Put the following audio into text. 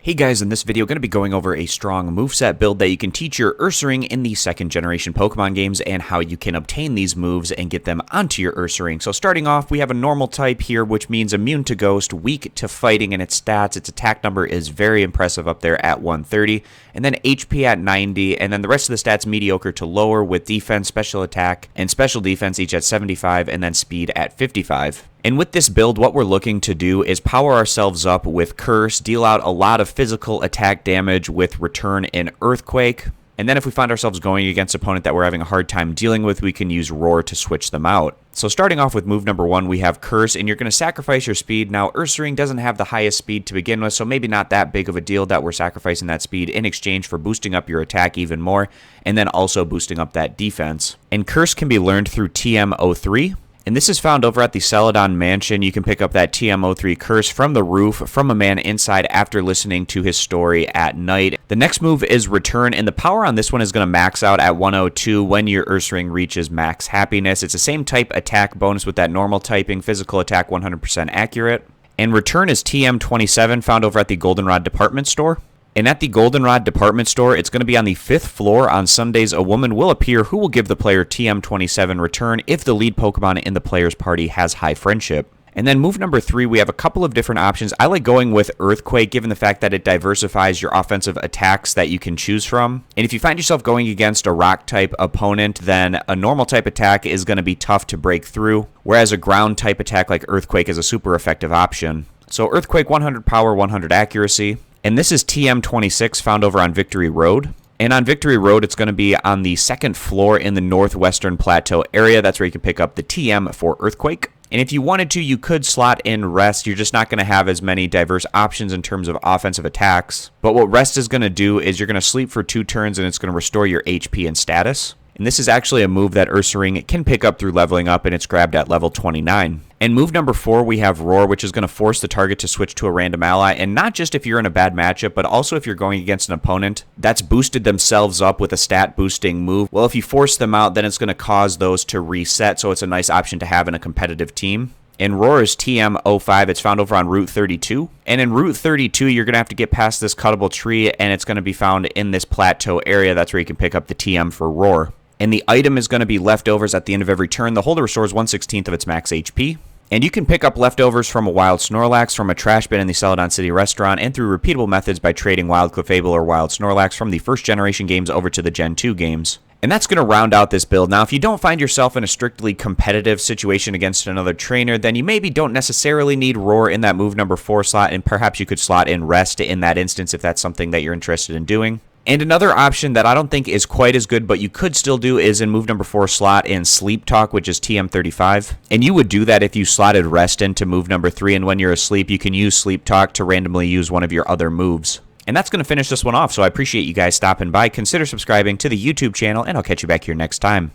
Hey guys, in this video, going to be going over a strong moveset build that you can teach your Ursaring in the second generation Pokemon games and how you can obtain these moves and get them onto your Ursaring. So starting off, we have a normal type here, which means immune to ghost, weak to fighting in its stats. Its attack number is very impressive up there at 130, and then HP at 90, and then the rest of the stats mediocre to lower with defense, special attack, and special defense each at 75, and then speed at 55. And with this build, what we're looking to do is power ourselves up with Curse, deal out a lot of physical attack damage with Return and Earthquake. And then if we find ourselves going against an opponent that we're having a hard time dealing with, we can use Roar to switch them out. So starting off with move number 1, we have Curse, and you're going to sacrifice your speed. Now, Ursaring doesn't have the highest speed to begin with, so maybe not that big of a deal that we're sacrificing that speed in exchange for boosting up your attack even more, and then also boosting up that defense. And Curse can be learned through TM03. And this is found over at the Celadon Mansion. You can pick up that TM03 Curse from the roof from a man inside after listening to his story at night. The next move is Return, and the power on this one is going to max out at 102 when your Ursaring reaches max happiness. It's the same type attack bonus with that normal typing, physical attack 100% accurate. And Return is TM27, found over at the Goldenrod department store. And at the Goldenrod department store, it's going to be on the 5th floor. On Sundays, a woman will appear who will give the player TM27 Return if the lead Pokemon in the player's party has high friendship. And then move number 3, we have a couple of different options. I like going with Earthquake, given the fact that it diversifies your offensive attacks that you can choose from. And if you find yourself going against a rock-type opponent, then a normal-type attack is going to be tough to break through, whereas a ground-type attack like Earthquake is a super effective option. So Earthquake, 100 power, 100 accuracy. And this is TM26, found over on Victory Road. And on Victory Road, it's going to be on the 2nd floor in the Northwestern Plateau area. That's where you can pick up the TM for Earthquake. And if you wanted to, you could slot in Rest. You're just not going to have as many diverse options in terms of offensive attacks. But what Rest is going to do is you're going to sleep for 2 turns, and it's going to restore your HP and status. And this is actually a move that Ursaring can pick up through leveling up, and it's grabbed at level 29. And move number 4, we have Roar, which is going to force the target to switch to a random ally, and not just if you're in a bad matchup, but also if you're going against an opponent that's boosted themselves up with a stat boosting move. Well, if you force them out, then it's going to cause those to reset, so it's a nice option to have in a competitive team. And Roar is TM05. It's found over on Route 32. And in Route 32, you're going to have to get past this cuttable tree, and it's going to be found in this plateau area. That's where you can pick up the TM for Roar. And the item is going to be leftovers at the end of every turn. The holder restores 1/16 of its max HP. And you can pick up leftovers from a wild Snorlax, from a trash bin in the Celadon City restaurant, and through repeatable methods by trading Wild Clefable or Wild Snorlax from the first generation games over to the Gen 2 games. And that's going to round out this build. Now, if you don't find yourself in a strictly competitive situation against another trainer, then you maybe don't necessarily need Roar in that move number 4 slot, and perhaps you could slot in Rest in that instance if that's something that you're interested in doing. And another option that I don't think is quite as good, but you could still do, is in move number 4 slot in Sleep Talk, which is TM35. And you would do that if you slotted Rest into move number 3, and when you're asleep, you can use Sleep Talk to randomly use one of your other moves. And that's going to finish this one off, so I appreciate you guys stopping by. Consider subscribing to the YouTube channel, and I'll catch you back here next time.